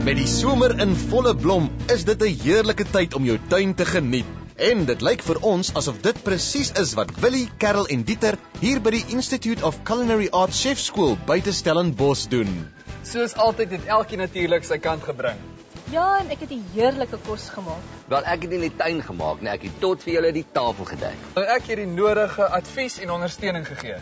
Met die somer in volle blom is dit 'n heerlike tyd om jou tuin te geniet. En dit lyk vir ons asof dit presies is wat Willie, Karel en Dieter hier by die Institute of Culinary Arts Chefskool buite Stellenbosch doen. Soos altyd het elkeen natuurlik sy kant gebring. Ja, en ek het 'n heerlike kos gemaak. Wel, ek het nie die tuin gemaak nie, ek het tot vir julle die tafel gedek. Ek het die nodige advies en ondersteuning gegee.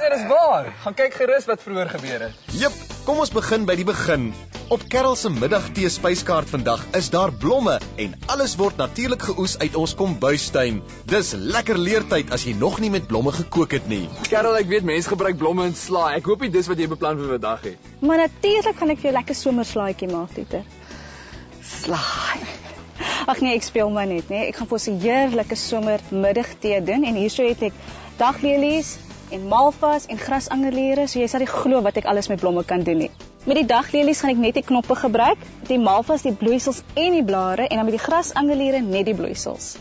Nee, dis waar. Gaan kyk gerus wat vroeër gebeur het. Jep, kom ons begin by die begin. Op Karel se middagtee spyskaart vandag is daar blomme en alles word natuurlik geoes uit ons kombuistuin. Dis lekker leertyd as jy nog nie met blomme gekook het nie. Karel, ek weet mense gebruik blomme in slaai. Ek hoop nie dis wat jy beplan vir vandag het. Maar natuurlik gaan ek vir jou lekker somerslaaitjie maak, Dieter. Slaai. Ag nee, ek speel maar net, nee. Ek gaan vir ons 'n heerlike somermiddagtee doen en hierso het ek daglelies en malvas en grasangeliere, so jy sal nie glo wat ek alles met blomme kan doen nie. Met die daglelies gaan ek net die knoppe gebruik, die malvas die bloeisels en die blare en dan met die grasangeliere net die bloeisels.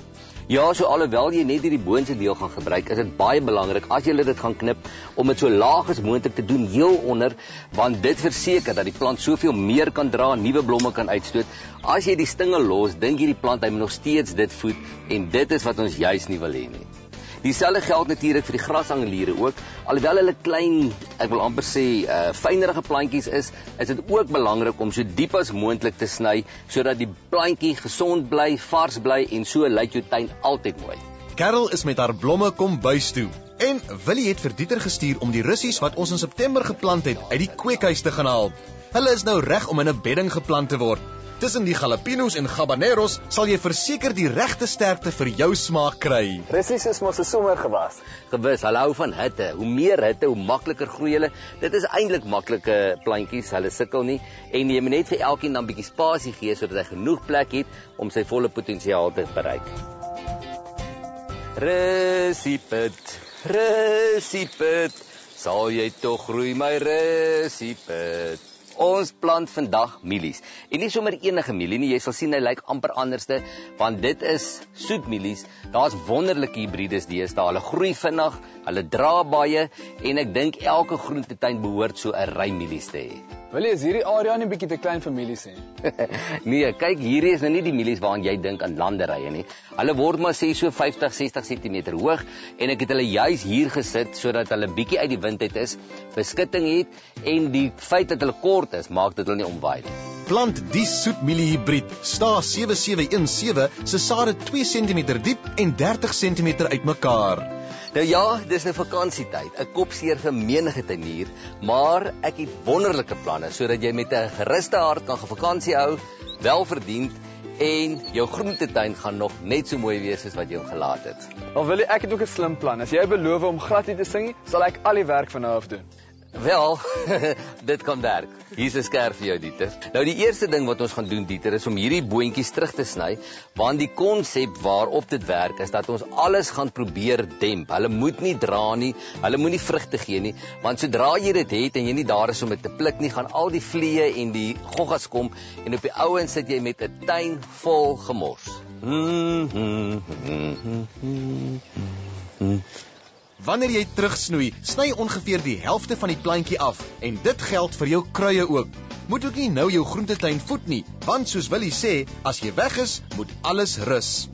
Ja, so alhoewel jy net hierdie boonste deel gaan gebruik, is dit baie belangrik as jy dit gaan knip om dit so laag as moontlik te doen heel onder, want dit verseker dat die plant soveel meer kan dra, nuwe blomme kan uitstoot. As jy die stingel los, dink jy die plant hy moet nog steeds dit voed en dit is wat ons juis nie wil hê nie. Dieselfde geld natuurlik vir die grasangeliere ook. Alhoewel hulle klein, ek wil amper sê, fynerige plantjies is dit ook belangrik om so diep as moontlik te sny sodat die plantjie gesond bly, vars bly en so lyk jou tuin altyd mooi. Karel is met haar blomme kombuis toe. En Willie het vir Dieter gestuur om die russies wat ons in September geplant het uit die kweekhuis te gaan haal. Hulle is nou reg om in 'n bedding geplant te word. Tussen die jalapenos en habaneros sal jy verseker die regte sterkte vir jou smaak kry. Russies is mos 'n somergewas. Gewis, hulle hou van hitte. Hoe meer hitte, hoe makliker groei hulle. Dit is eintlik maklike plantjies, hulle sukkel nie. En jy moet net vir elkeen dan 'n bietjie spasie gee sodat hy genoeg plek het om sy volle potensiaal te bereik. Russiepit, sal jy tog groei my russiepit. Ons plant vandag mielies. En nie sommer enige mielie nie, jy sal sien hy lyk amper anderste, want dit is soetmielies. Daar's wonderlike hibrides deesdae. Hulle groei vinnig, hulle dra baie en ek dink elke groentetuin behoort so 'n ry mielies te hê. Wil jy is hierdie area nie bietjie te klein vir mielies hê? Nee, kyk, hierdie is nou nie die mielies waaraan jy dink aan landerye nie. Hulle word maar sê so 50-60 cm hoog en ek het hulle juis hier gesit sodat hulle bietjie uit die wind uit is, beskutting het en die feit dat hulle kort is, maak dit hulle nie omwaai nie. Plant die soetmielie hybrid, Sta 7717, se sade 2 cm diep en 30 cm uitmekaar. Nou ja, dis 'n vakansietyd, 'n kopseer vir menige tuinier, maar ek het wonderlike planne sodat jy met 'n geruste hart kan vakansie hou, welverdiend en jou groentetuin gaan nog net so mooi wees soos wat jy hom gelaat het. Al wil ek het ook 'n slim plan. As jy beloof om glad nie te sing nie, sal ek al die werk van nou af doen. Wel, dit kan werk. Hier's 'n skerp vir jou, Dieter. Nou die eerste ding wat ons gaan doen, Dieter, is om hierdie boontjies terug te sny, want die konsep waarop dit werk is dat ons alles gaan probeer demp. Hulle moet nie dra nie, hulle moet nie vrugte gee nie, want sodra jy dit het en jy nie daar is om dit te pluk nie, gaan al die vliee en die goggas kom en op die ou end sit jy met 'n tuin vol gemors. Wanneer jy terugsnoei, sny ongeveer die helfte van die plantjie af en dit geld vir jou kruie ook. Moet ook nie nou jou groentetuin voed nie, want soos Willie sê, as jy weg is, moet alles rus.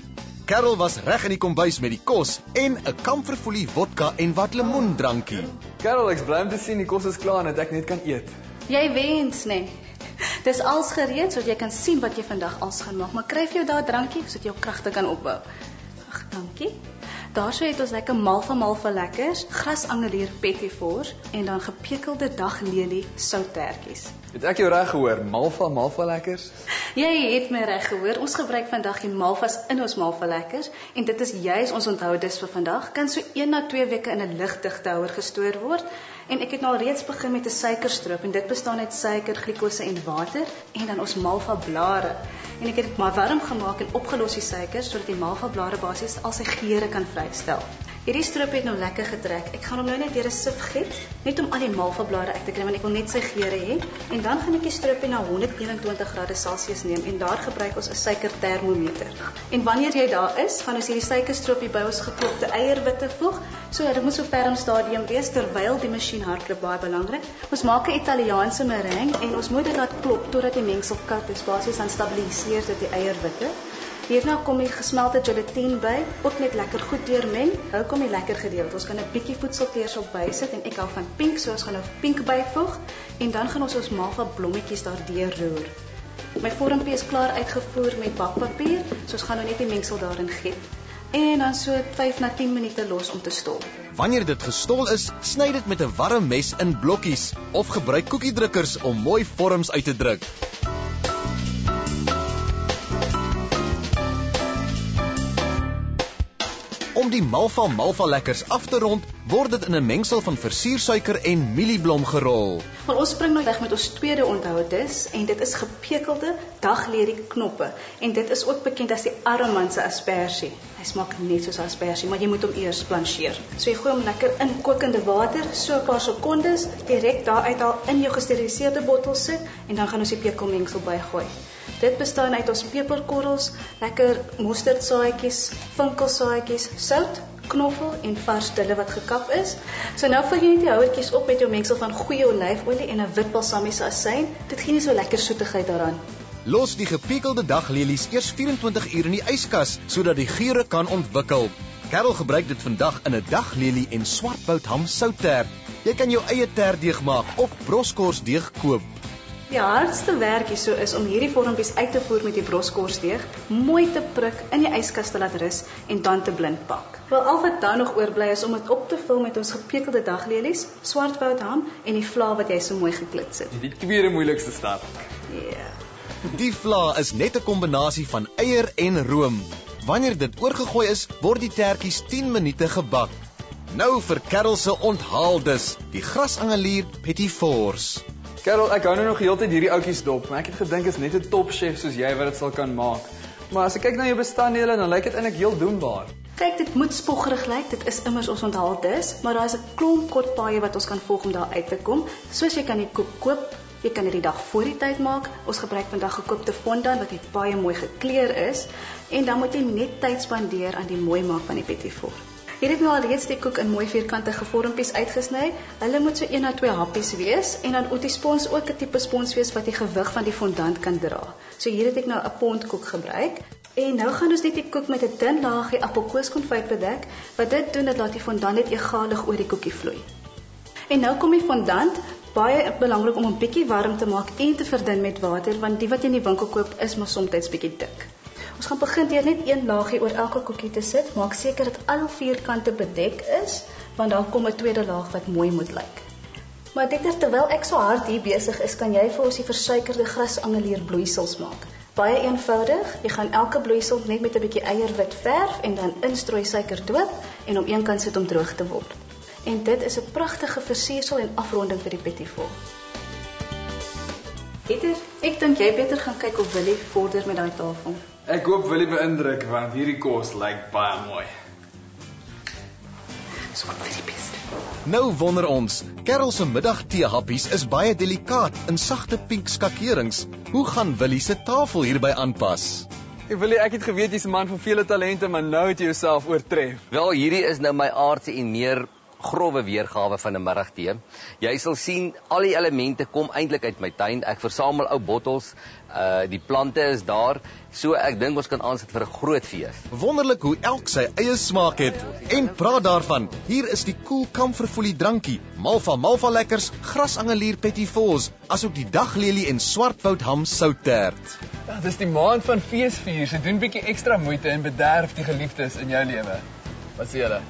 Karel was reg in die kombuis met die kos en 'n kamferfoelie vodka en wat lemoendrankie. Karel, ek's bly om te sien die kos is klaar en dat ek net kan eet. Jy wens, nee. Dis als gereed sodat jy kan sien wat jy vandag als gaan maak, maar kry vir jou daar 'n drankie sodat jy jou kragte kan opbou. Ag, dankie. Daarso het ons lekker malva lekkers, grasangelier petitfours en dan gepekelde daglelie souttertjies. Het ek jou reg gehoor? Malva lekkers? Jy het my reg gehoor. Ons gebruik vandag die malvas in ons malva lekkers en dit is juis ons onthoudis vir vandag. Kan so 1 na 2 weke in 'n ligdigte houer gestoor word. En ek het nou al reeds begin met 'n suikerstroop en dit bestaan uit suiker, glikose en water en dan ons malva blare. En ek het dit maar warm gemaak en opgelos die suiker sodat die malva blare basies al sy geure kan vrystel. Hierdie stroopie het nou lekker getrek. Ek gaan hom nou net deur 'n sif giet, net om al die malvablare uit te kry want ek wil net sy geure hê. En dan gaan ek die stroopie na 121°C neem en daar gebruik ons 'n suikertermometer. En wanneer jy daar is, gaan ons hierdie suikerstroopie by ons gekookte eierwitte voeg. So dit moet so ferm stadium wees terwyl die masjien hardloop, baie belangrik. Ons maak 'n Italiaanse meringue en ons moet dit laat klop totdat die mengsel koud is. Basies dan stabiliseer dit die eierwitte. Hierna kom die gesmelte gelatine by, ook net lekker goed deurmeng. Nou kom die lekker gedeelte. Ons kan 'n bietjie voedselkleurs op bysit en ek hou van pink, so ons gaan nou pink byvoeg en dan gaan ons malva blommetjies daardeur roer. My vormpie is klaar uitgevoer met bakpapier, so ons gaan nou net die mengsel daarin giet. En dan so 5 na 10 minute los om te stol. Wanneer dit gestol is, sny dit met 'n warm mes in blokkies of gebruik koekiedrukkers om mooi vorms uit te druk. Om die malva lekkers af te rond, word dit in 'n mengsel van versiersuiker en mielieblom gerol. Maar ons spring nou weg met ons tweede onthoudes en dit is gepekelde daglelie knoppe en dit is ook bekend as die Armandse aspersie. Hy smaak net soos aspersie, maar jy moet hom eers blancheer. So jy gooi hom lekker in kokende water, so 'n paar sekondes, direk daar uithaal in jou gesteriliseerde bottel sit en dan gaan ons die pekelmengsel bygooi. Dit bestaan uit ons peperkorrels, lekker mosterdsaadjies, vinkelsaadjies, sout, knoffel en vars dille wat gekap is. So nou vul jy net die houertjies op met jou mengsel van goeie olyfolie en 'n wit balsamiese asyn. Dit gee nie so lekker soetigheid daaraan. Los die gepekelde daglelies eers 24 uur in die yskas sodat die geure kan ontwikkel. Karel gebruik dit vandag in 'n daglelie en swartboutham soutert. Jy kan jou eie tertdeeg maak of broskorsdeeg koop. Die hardste werk hierso is om hierdie vormpies uit te voer met die broskorsdeeg, mooi te prik, in die yskas te laat rus en dan te blind pak. Wel al wat dan nog oorbly is om dit op te vul met ons gepekelde daglelies, swartboutham en die vla wat jy so mooi geklits het. Die tweede moeilikste stap. Ja. Die vla is net 'n kombinasie van eier en room. Wanneer dit oorgegooi is, word die tertjies 10 minute gebak. Nou vir Karel se onthaaldis, die grasangelier petit fours. Karel, ek hou nou nog heeltyd hierdie oudjies dop, maar ek het gedink is net 'n topchef soos jy wat dit sal kan maak. Maar as ek kyk na jou bestanddele, dan lyk dit eintlik heel doenbaar. Kyk, dit moet spoggerig lyk, dit is immers ons onthaaldes, maar daar is 'n klomp kort paaie wat ons kan volg om daar uit te kom. Soos jy kan die koek koop, jy kan dit die dag voor die tyd maak. Ons gebruik vandag gekookte fondant wat net baie mooi gekleur is en dan moet jy net tyd spandeer aan die mooi maak van die petit four. Hier het nou al reeds die koek in mooi vierkantige vormpies uitgesny. Hulle moet so 1 na 2 happies wees en dan moet die spons ook 'n tipe spons wees wat die gewig van die fondant kan dra. So hier het ek nou 'n pond koek gebruik. En nou gaan ons net die koek met 'n dun laagie appelkoeskonfyt bedek. Wat dit doen, dit laat die fondant net egalig oor die koekie vloei. En nou kom die fondant, baie belangrik om 'n bietjie warm te maak en te verdun met water, want die wat jy in die winkel koop is maar soms bietjie dik. Ons gaan begin deur net 1 laagie oor elke koekie te sit. Maak seker dat al 4 kante bedek is, want dan kom 'n tweede laag wat mooi moet lyk. Maar dit terwyl ek so hard hier besig is, kan jy vir ons die versuikerde grasangelier bloeisels maak. Baie eenvoudig. Jy gaan elke bloeisel net met 'n bietjie eierwit verf en dan instrooi suikerdoop en om een kant sit om droog te word. En dit is 'n pragtige versiersel en afronding vir die petit four. Pieter, ek dink jy beter gaan kyk of Willie vorder met daai tafel. Ek hoop Willie beïndruk want hierdie kos lyk baie mooi. So wat is die beste? Nou wonder ons, Karel se middagteehappies is baie delikaat in sagte pink skakerings. Hoe gaan Willie se tafel hierby aanpas? Willie, ek het geweet jy's 'n man van vele talente, maar nou het jy jouself oortref. Wel, hierdie is nou my aardse en meer grove weergawe van 'n middagtee. Jy sal sien al die elemente kom eintlik uit my tuin. Ek versamel ou bottels, die plante is daar, so ek dink ons kan aansit vir 'n groot fees. Wonderlik hoe elk sy eie smaak het. En praat daarvan, hier is die Cool Kamferfoelie drankie, malva lekkers, grasangelier petit fours, asook die daglelie en swartboutham soutert. Ja, dis die maand van feesvier, so doen bietjie ekstra moeite en bederf die geliefdes in jou lewe. Wat sê julle?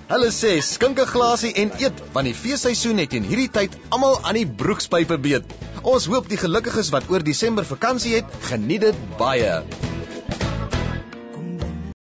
Hulle sê skink 'n glasie en eet, want die feesseisoen het in hierdie tyd almal aan die broekspype beet. Ons hoop die gelukkiges wat oor Desember vakansie het, geniet dit baie.